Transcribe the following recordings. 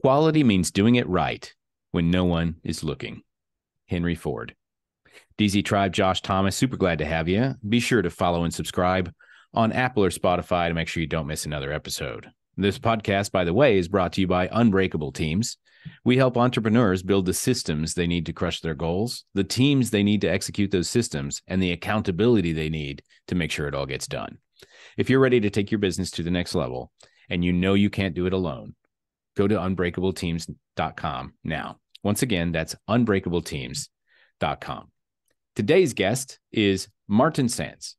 Quality means doing it right when no one is looking. Henry Ford. DZ Tribe, Josh Thomas, super glad to have you. Be sure to follow and subscribe on Apple or Spotify to make sure you don't miss another episode. This podcast, by the way, is brought to you by Unbreakable Teams. We help entrepreneurs build the systems they need to crush their goals, the teams they need to execute those systems, and the accountability they need to make sure it all gets done. If you're ready to take your business to the next level and you know you can't do it alone, go to unbreakableteams.com now. Once again, that's unbreakableteams.com. Today's guest is Martin Saenz.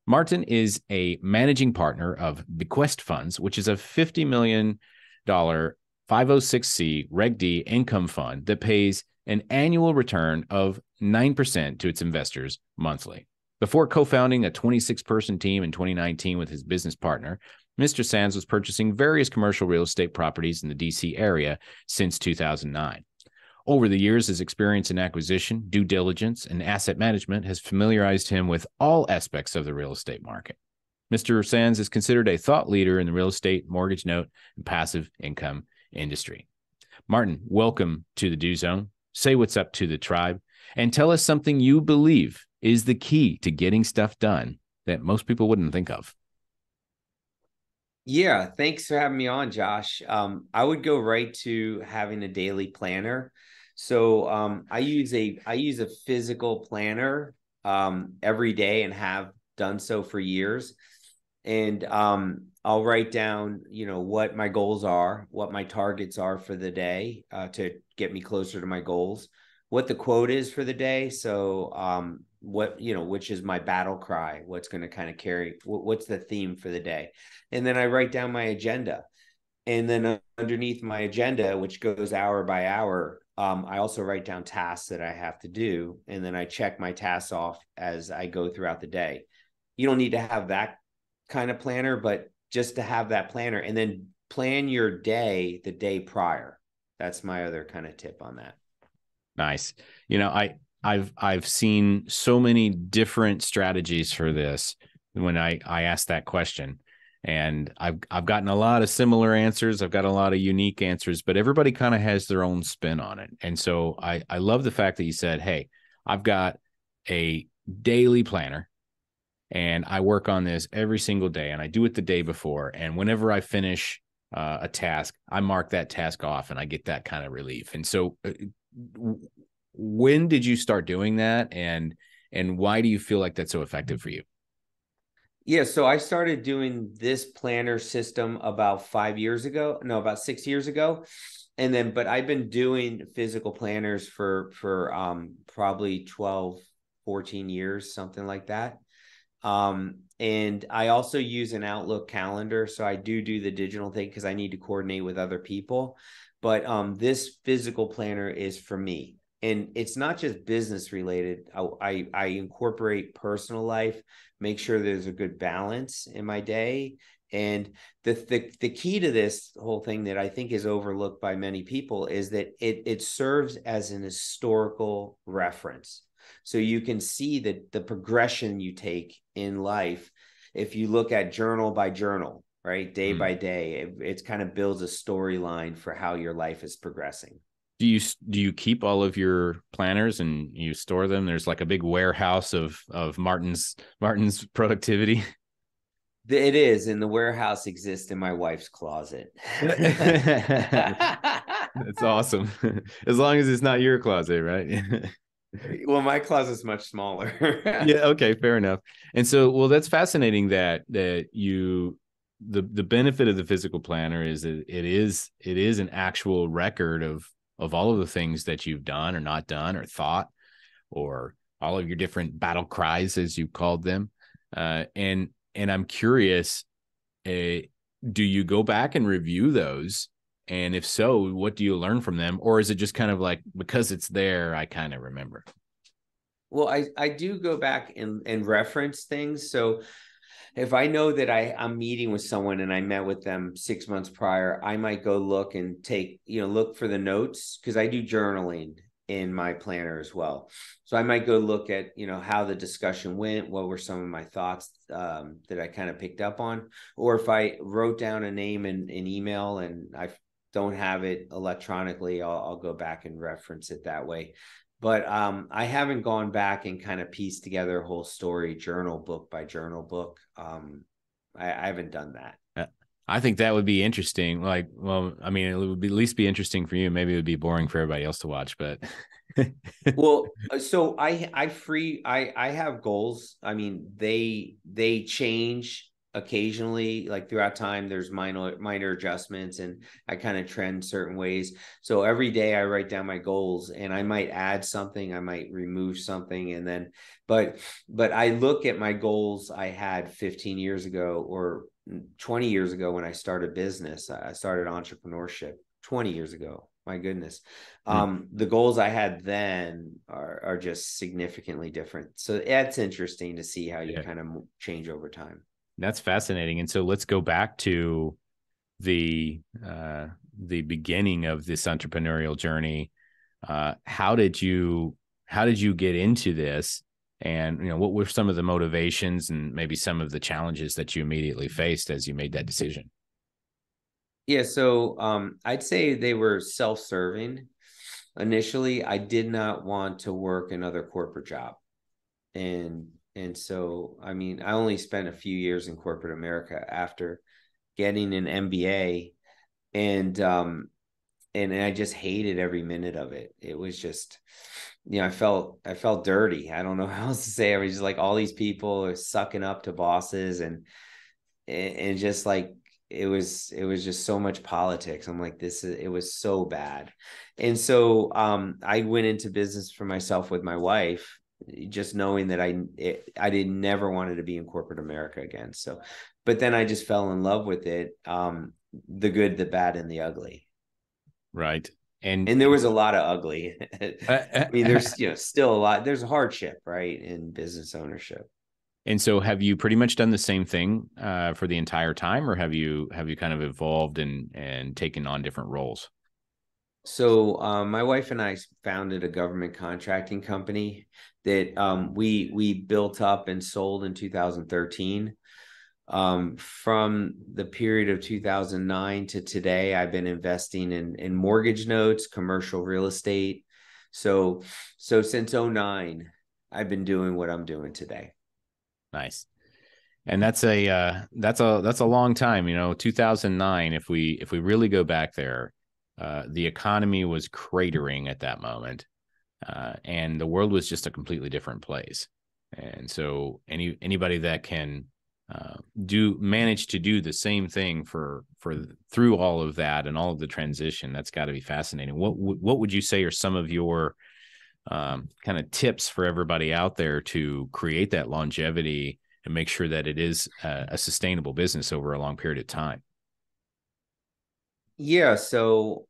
Martin is a managing partner of Bequest Funds, which is a $50 million 506c Reg D income fund that pays an annual return of 9% to its investors monthly. Before co-founding a 26-person team in 2019 with his business partner, Mr. Saenz was purchasing various commercial real estate properties in the DC area since 2009. Over the years, his experience in acquisition, due diligence, and asset management has familiarized him with all aspects of the real estate market. Mr. Saenz is considered a thought leader in the real estate, mortgage note, and passive income industry. Martin, welcome to the Do Zone. Say what's up to the tribe and tell us something you believe is the key to getting stuff done that most people wouldn't think of. Yeah, thanks for having me on, Josh. I would go right to having a daily planner. So I use a physical planner every day and have done so for years. And I'll write down, what my goals are, what my targets are for the day to get me closer to my goals, what the quote is for the day. So which is my battle cry, what's going to kind of carry, what's the theme for the day. And then I write down my agenda. And then underneath my agenda, which goes hour by hour, I also write down tasks that I have to do. And then I check my tasks off as I go throughout the day. You don't need to have that kind of planner, but just to have that planner and then plan your day the day prior. That's my other kind of tip on that. Nice. I've seen so many different strategies for this when I asked that question. And I've gotten a lot of similar answers. I've got a lot of unique answers, but everybody kind of has their own spin on it. And so I love the fact that you said, hey, I've got a daily planner and I work on this every single day and I do it the day before. And whenever I finish a task, I mark that task off and I get that kind of relief. And so when did you start doing that? And why do you feel like that's so effective for you? Yeah, so I started doing this planner system about 6 years ago. But I've been doing physical planners for probably 12, 14 years, something like that. And I also use an Outlook calendar. So I do the digital thing because I need to coordinate with other people. But this physical planner is for me. And it's not just business related. I incorporate personal life, make sure there's a good balance in my day. And the key to this whole thing that I think is overlooked by many people is that it serves as an historical reference. So you can see that the progression you take in life, if you look at journal by journal, right, day by day, it kind of builds a storyline for how your life is progressing. Do you keep all of your planners and you store them? There's like a big warehouse of Martin's productivity. It is, and the warehouse exists in my wife's closet. That's awesome. As long as it's not your closet, right? Well, my closet's much smaller. Yeah, okay, fair enough. And so, well, that's fascinating that you the benefit of the physical planner is that it is an actual record of all of the things that you've done or not done or thought, or all of your different battle cries, as you called them. And I'm curious, do you go back and review those? And if so, what do you learn from them? Or is it just kind of like, because it's there, I kind of remember? Well, I do go back and reference things. So if I know that I'm meeting with someone and I met with them 6 months prior, I might go look and look for the notes, because I do journaling in my planner as well. So I might go look at, how the discussion went, what were some of my thoughts that I kind of picked up on, or if I wrote down a name in an email and I don't have it electronically, I'll go back and reference it that way. But I haven't gone back and kind of pieced together a whole story, journal book by journal book. I haven't done that. I think that would be interesting. Like, well, I mean, it would be, at least be interesting for you. Maybe it would be boring for everybody else to watch, but Well, so I have goals. I mean, they change occasionally, like throughout time. There's minor adjustments, and I kind of trend certain ways. So every day I write down my goals, and I might add something, I might remove something, and then, but I look at my goals I had 15 years ago or 20 years ago when I started business. I started entrepreneurship 20 years ago. My goodness. The goals I had then are just significantly different. So that's interesting to see how you kind of change over time. That's fascinating. And so let's go back to the beginning of this entrepreneurial journey. How did you get into this? And, you know, what were some of the motivations and maybe some of the challenges that you immediately faced as you made that decision? Yeah, so I'd say they were self-serving. Initially, I did not want to work another corporate job. And so, I mean, I only spent a few years in corporate America after getting an MBA, and I just hated every minute of it. It was just, you know, I felt dirty. I don't know how else to say it. I was just like all these people are sucking up to bosses, and just like it was just so much politics. I'm like, it was so bad. And so I went into business for myself with my wife, just knowing that I did never wanted to be in corporate America again. So, but then I just fell in love with it. The good, the bad, and the ugly. Right. And there was a lot of ugly. I mean, there's, you know, still a lot, there's a hardship, right, in business ownership. And so have you pretty much done the same thing for the entire time, or have you kind of evolved and taken on different roles? So my wife and I founded a government contracting company that we built up and sold in 2013. From the period of 2009 to today, I've been investing in mortgage notes, commercial real estate. So since '09, I've been doing what I'm doing today. Nice. And that's a long time, you know, 2009. If we really go back there, the economy was cratering at that moment, and the world was just a completely different place. And so anybody that can manage to do the same thing for through all of that and all of the transition, that's got to be fascinating. What would you say are some of your kind of tips for everybody out there to create that longevity and make sure that it is a sustainable business over a long period of time? Yeah. So,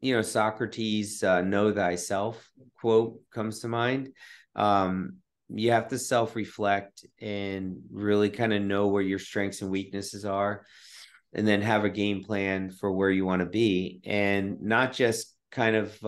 you know, Socrates, know thyself quote comes to mind. You have to self-reflect and really kind of know where your strengths and weaknesses are, and then have a game plan for where you want to be, and not just kind of,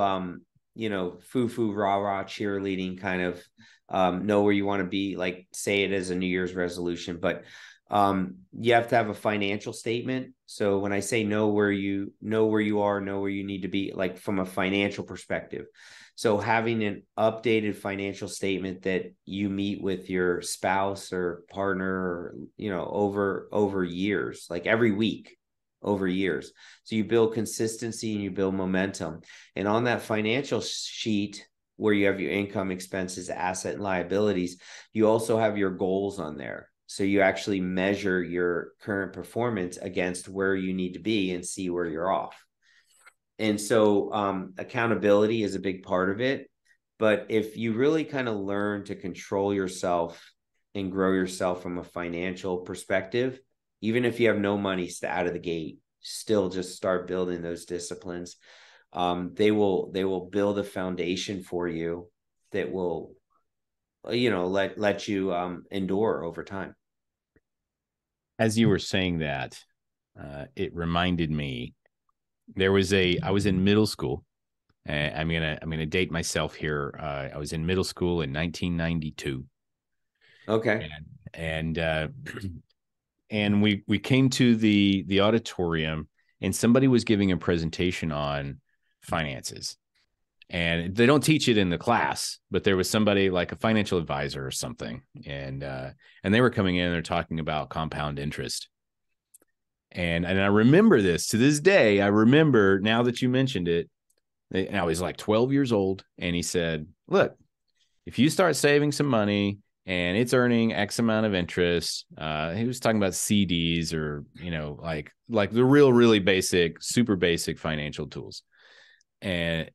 you know, foo rah rah cheerleading kind of, know where you want to be, like say it as a New Year's resolution, but you have to have a financial statement. So when I say know where you are, know where you need to be, like from a financial perspective. So having an updated financial statement that you meet with your spouse or partner, or, you know, over years, like every week, over years. So you build consistency and you build momentum. And on that financial sheet, where you have your income, expenses, asset, and liabilities, you also have your goals on there. So you actually measure your current performance against where you need to be and see where you're off. And so accountability is a big part of it. But if you really kind of learn to control yourself and grow yourself from a financial perspective, even if you have no money out of the gate, still just start building those disciplines. They will build a foundation for you that will, you know, let you endure over time. As you were saying that, it reminded me I was in middle school. I'm gonna date myself here. I was in middle school in 1992. Okay. And and we came to the auditorium, and somebody was giving a presentation on finances. And they don't teach it in the class, but there was somebody like a financial advisor or something, and they were coming in and they're talking about compound interest. And I remember this to this day. I remember, now that you mentioned it, and I was like 12 years old, and he said, look, if you start saving some money and it's earning X amount of interest, he was talking about CDs, or, like the really basic, super basic financial tools. And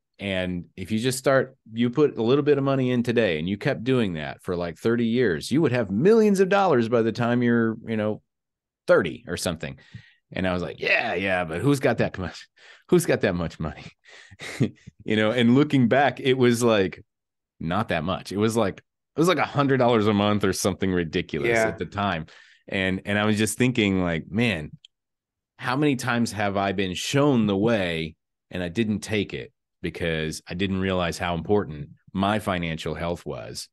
if you put a little bit of money in today and you kept doing that for like 30 years, you would have millions of dollars by the time you're, 30 or something. And I was like, yeah, but who's got that much? Who's got that much money? And looking back, it was like not that much. It was like $100 a month or something ridiculous at the time. And I was just thinking, like, man, how many times have I been shown the way and I didn't take it because I didn't realize how important my financial health was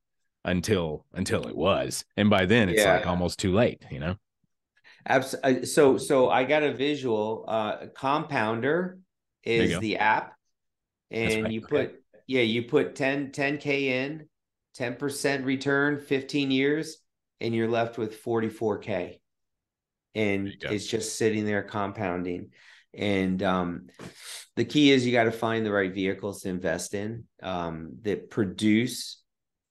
until it was. And by then it's like almost too late, Absolutely. So I got a visual. Compounder is the app, and you put 10K in, 10% return, 15 years, and you're left with 44K, and it's just sitting there compounding. And the key is you got to find the right vehicles to invest in that produce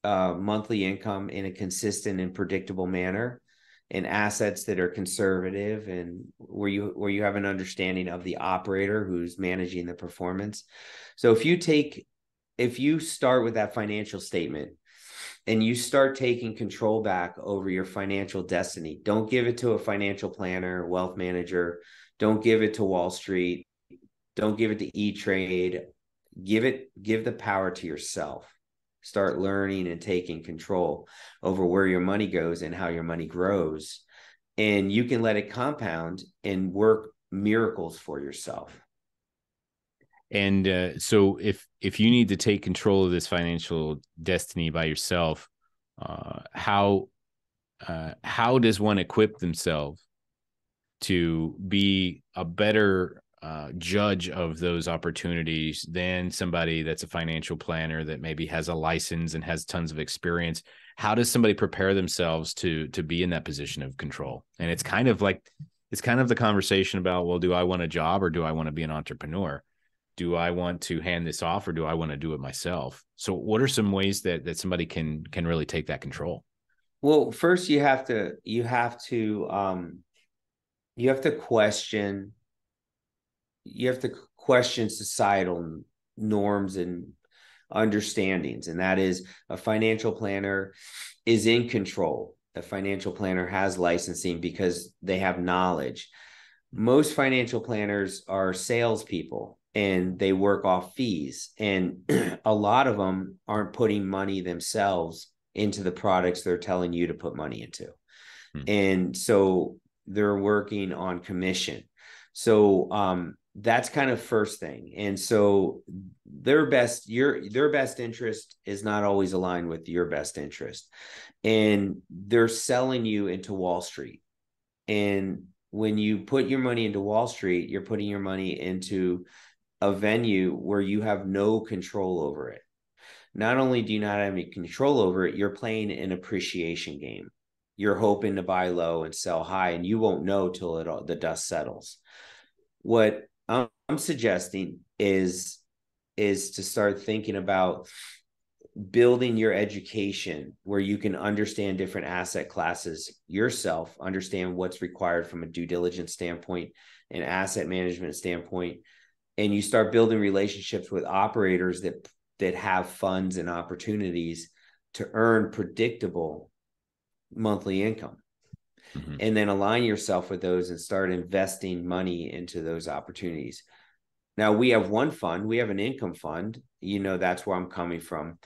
monthly income in a consistent and predictable manner, and assets that are conservative, and where you have an understanding of the operator who's managing the performance. So if you start with that financial statement and you start taking control back over your financial destiny, don't give it to a financial planner, wealth manager. Don't give it to Wall Street. Don't give it to E-Trade. Give the power to yourself. Start learning and taking control over where your money goes and how your money grows. And you can let it compound and work miracles for yourself. And so if you need to take control of this financial destiny by yourself, how does one equip themselves to be a better judge of those opportunities than somebody that's a financial planner that maybe has a license and has tons of experience? How does somebody prepare themselves to be in that position of control? And it's kind of the conversation about, well, do I want a job or do I want to be an entrepreneur? Do I want to hand this off or do I want to do it myself? So what are some ways that somebody can really take that control? Well, first you have to question societal norms and understandings. And that is, a financial planner is in control. A financial planner has licensing because they have knowledge. Most financial planners are salespeople and they work off fees. And a lot of them aren't putting money themselves into the products they're telling you to put money into. And so they're working on commission. So that's kind of first thing. And so their best interest is not always aligned with your best interest. And they're selling you into Wall Street. And when you put your money into Wall Street, you're putting your money into a venue where you have no control over it. Not only do you not have any control over it, you're playing an appreciation game. You're hoping to buy low and sell high, and you won't know till the dust settles. What I'm suggesting is to start thinking about building your education where you can understand different asset classes yourself, understand what's required from a due diligence standpoint, an asset management standpoint, and you start building relationships with operators that have funds and opportunities to earn predictable monthly income. Mm-hmm. And then align yourself with those and start investing money into those opportunities. Now, we have one fund, we have an income fund, that's where I'm coming from.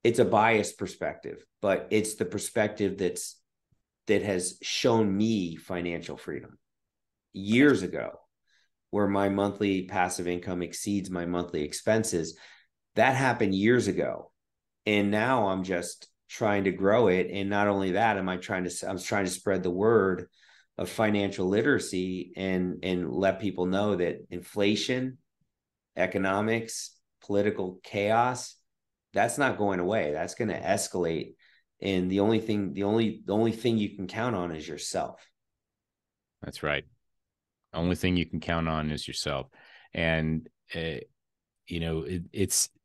It's a biased perspective, but it's the perspective that has shown me financial freedom years ago, where my monthly passive income exceeds my monthly expenses. That happened years ago. And now I'm just trying to grow it. And not only that, I'm trying to spread the word of financial literacy and let people know that inflation, economics, political chaos, that's not going away. That's going to escalate. And the only thing you can count on is yourself. That's right. Only thing you can count on is yourself. And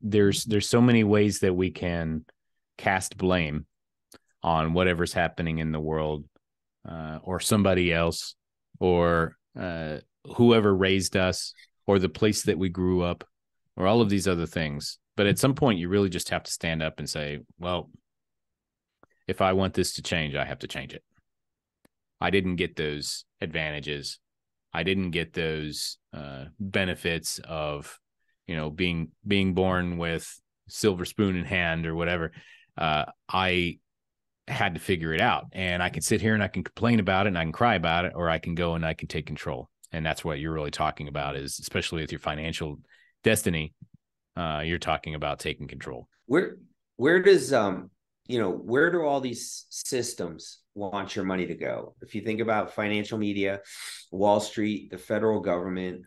there's so many ways that we can cast blame on whatever's happening in the world, or somebody else, or whoever raised us, or the place that we grew up, or all of these other things. But at some point, you really just have to stand up and say, well, if I want this to change, I have to change it. I didn't get those advantages. I didn't get those benefits of, being born with silver spoon in hand or whatever. I had to figure it out, and I can sit here and I can complain about it and I can cry about it, or I can go and I can take control. And that's what you're really talking about, is especially with your financial destiny. You're talking about taking control. Where does where do all these systems want your money to go? If you think about financial media, Wall Street, the federal government,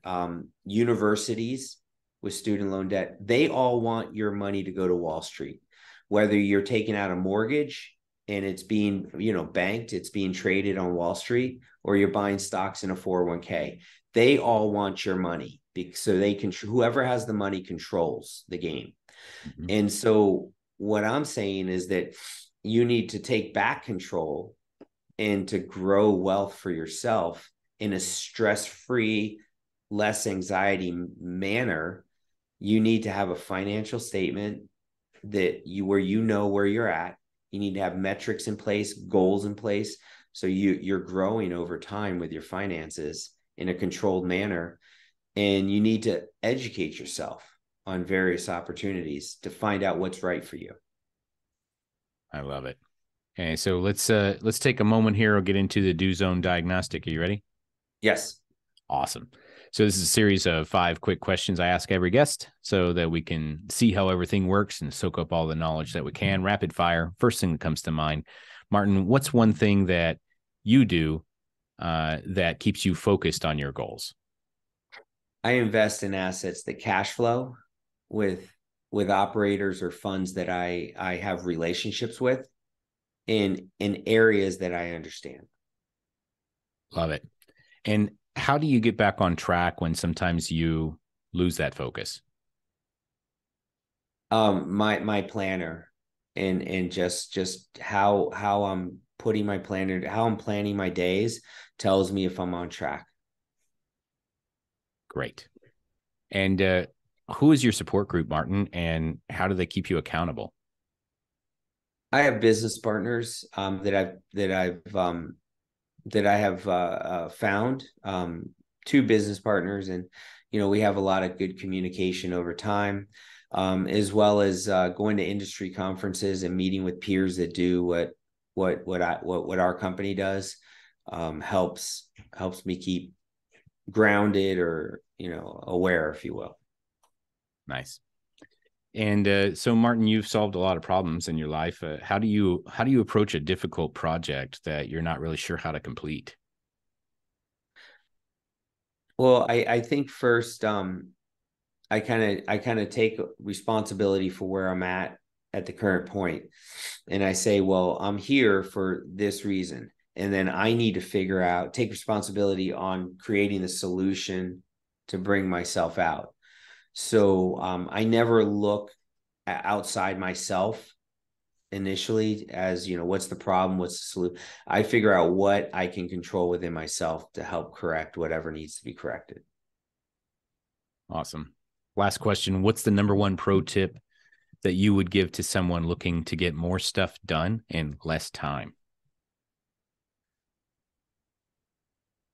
universities with student loan debt, they all want your money to go to Wall Street. Whether you're taking out a mortgage and it's being, banked, it's being traded on Wall Street, or you're buying stocks in a 401k, they all want your money, so they can, whoever has the money controls the game. Mm-hmm. And so what I'm saying is that you need to take back control and to grow wealth for yourself in a stress-free, less anxiety manner. You need to have a financial statement where where you're at. You need to have metrics in place, goals in place. So you're growing over time with your finances in a controlled manner. And you need to educate yourself on various opportunities to find out what's right for you. I love it. Okay, so let's take a moment here. We'll get into the Do Zone diagnostic. Are you ready? Yes. Awesome. So this is a series of 5 quick questions I ask every guest so that we can see how everything works and soak up all the knowledge that we can. Rapid fire. First thing that comes to mind, Martin, what's one thing that you do that keeps you focused on your goals? I invest in assets that cash flow with operators or funds that I have relationships with in areas that I understand. Love it. And how do you get back on track when sometimes you lose that focus? My planner and just how I'm putting my planner, how I'm planning my days tells me if I'm on track. Great. And who is your support group, Martin, and how do they keep you accountable? I have business partners that I have found, 2 business partners, and we have a lot of good communication over time, as well as going to industry conferences and meeting with peers that do what our company does. Helps me keep grounded, or aware, if you will. Nice. And so, Martin, you've solved a lot of problems in your life. How do you approach a difficult project that you're not really sure how to complete? Well, I think first, I kind of take responsibility for where I'm at the current point, and I say, well, I'm here for this reason, and then I need to take responsibility on creating the solution to bring myself out. So I never look outside myself initially as, what's the problem? What's the solution? I figure out what I can control within myself to help correct whatever needs to be corrected. Awesome. Last question. What's the number one pro tip that you would give to someone looking to get more stuff done in less time?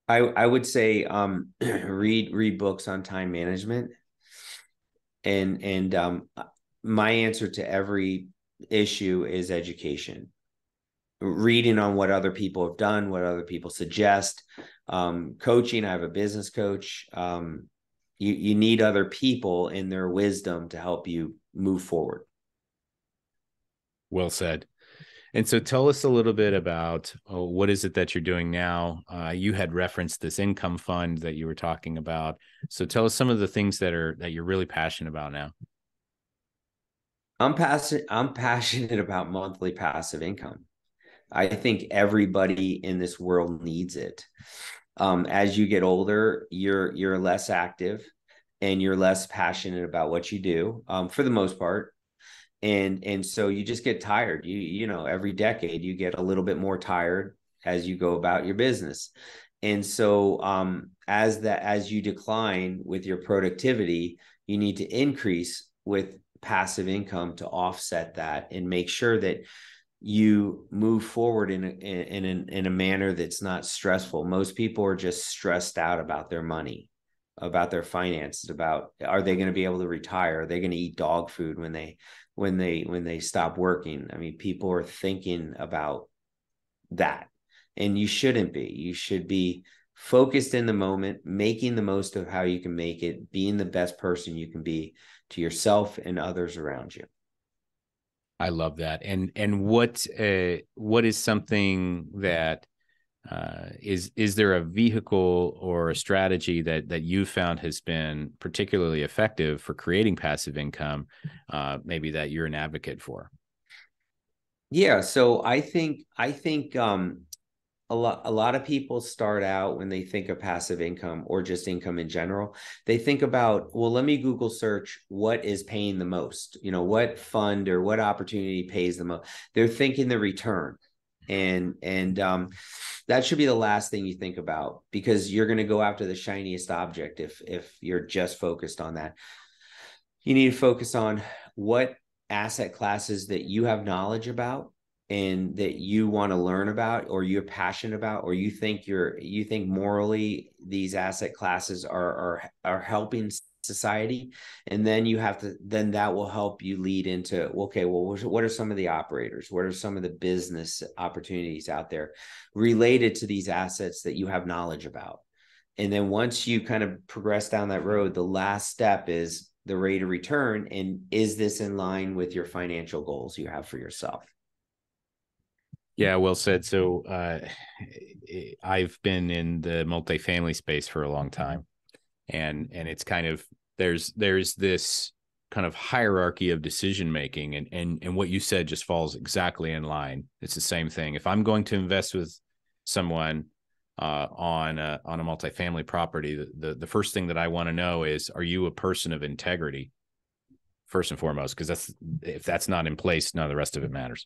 I would say read books on time management. And my answer to every issue is education. Reading on what other people have done, what other people suggest. Coaching, I have a business coach. You need other people in their wisdom to help you move forward. Well said. And so tell us a little bit about what is it that you're doing now? You had referenced this income fund that you were talking about. So tell us some of the things that you're really passionate about now. I'm passionate about monthly passive income. I think everybody in this world needs it. As you get older, you're less active and you're less passionate about what you do, for the most part. And so you just get tired. Every decade you get a little bit more tired as you go about your business. And so as you decline with your productivity, you need to increase with passive income to offset that and make sure that you move forward in a manner that's not stressful. Most people are just stressed out about their money, about their finances, about, are they going to be able to retire? Are they going to eat dog food when they stop working? I mean, people are thinking about that, and you shouldn't be. You should be focused in the moment, making the most of how you can make it, being the best person you can be to yourself and others around you. I love that. And what is something that is there a vehicle or a strategy that you found has been particularly effective for creating passive income, maybe that you're an advocate for? Yeah, so I think a lot of people start out, when they think of passive income or just income in general, they think about, well, let me Google search what is paying the most, what fund or what opportunity pays the most. They're thinking the return. And that should be the last thing you think about, because you're going to go after the shiniest object if you're just focused on that. You need to focus on what asset classes that you have knowledge about and that you want to learn about, or you're passionate about, or you think morally these asset classes are helping society. And then that will help you lead into, okay, well, what are some of the operators, what are some of the business opportunities out there related to these assets that you have knowledge about? And then once you kind of progress down that road, the last step is the rate of return. And is this in line with your financial goals you have for yourself? Yeah, well said. So I've been in the multifamily space for a long time, and it's kind of there's this kind of hierarchy of decision making, and what you said just falls exactly in line. It's the same thing. If I'm going to invest with someone on a multifamily property, the first thing that I want to know is, are you a person of integrity first and foremost? Because if that's not in place, none of the rest of it matters.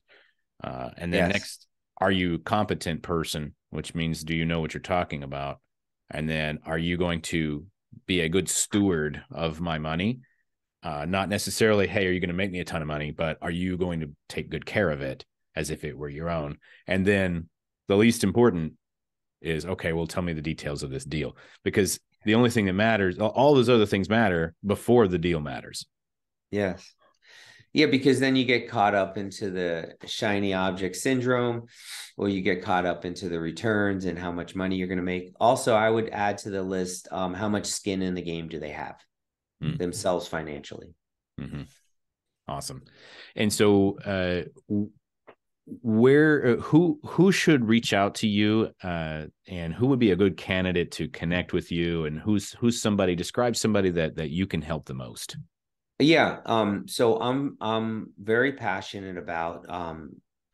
And then Yes. next, are you a competent person, which means, do you know what you're talking about? And then, are you going to be a good steward of my money? Not necessarily, hey, are you going to make me a ton of money, but are you going to take good care of it as if it were your own? And then the least important is, okay, well, tell me the details of this deal, because the only thing that matters, all those other things matter before the deal matters. Yes. Yeah, because then you get caught up into the shiny object syndrome, or you get caught up into the returns and how much money you're going to make. Also, I would add to the list, how much skin in the game do they have themselves financially? Mm-hmm. Awesome. And so, who should reach out to you, and who would be a good candidate to connect with you, and who's somebody, describe somebody that you can help the most? Yeah. So I'm very passionate about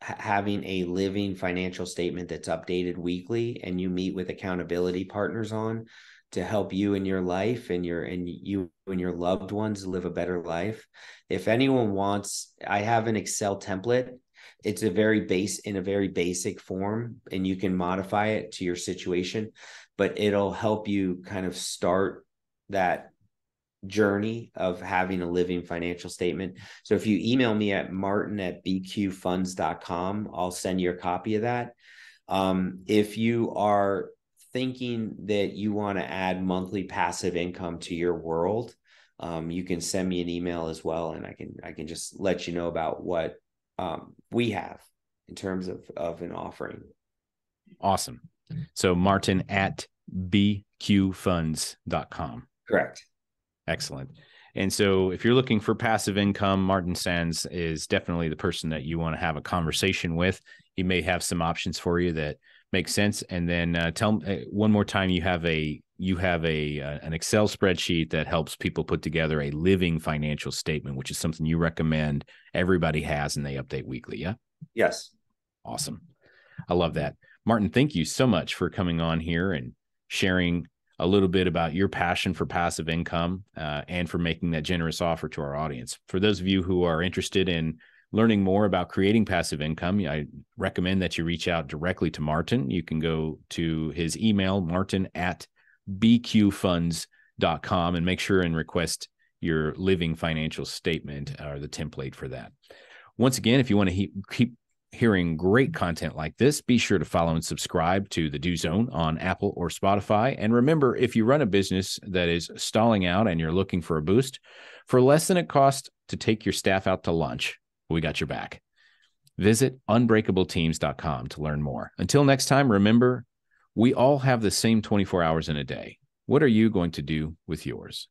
having a living financial statement that's updated weekly, and you meet with accountability partners on to help you in your life and you and your loved ones live a better life. If anyone wants, I have an Excel template. It's in a very basic form, and you can modify it to your situation, but it'll help you kind of start that journey of having a living financial statement. So if you email me at martin@bqfunds.com, I'll send you a copy of that. If you are thinking that you want to add monthly passive income to your world, you can send me an email as well, and I can just let you know about what we have in terms of an offering. Awesome. So Martin at bqfunds.com. Correct. Excellent. And so if you're looking for passive income, Martin Saenz is definitely the person that you want to have a conversation with. He may have some options for you that make sense. And then tell me one more time, you have an Excel spreadsheet that helps people put together a living financial statement, which is something you recommend everybody has and they update weekly. Yeah. Yes. Awesome. I love that. Martin, thank you so much for coming on here and sharing a little bit about your passion for passive income and for making that generous offer to our audience. For those of you who are interested in learning more about creating passive income, I recommend that you reach out directly to Martin. You can go to his email, martin@bqfunds.com, and make sure and request your living financial statement or the template for that. Once again, if you want to keep hearing great content like this, be sure to follow and subscribe to the Do Zone on Apple or Spotify. And remember, if you run a business that is stalling out and you're looking for a boost, for less than it costs to take your staff out to lunch, we got your back. Visit unbreakableteams.com to learn more. Until next time, remember, we all have the same 24 hours in a day. What are you going to do with yours?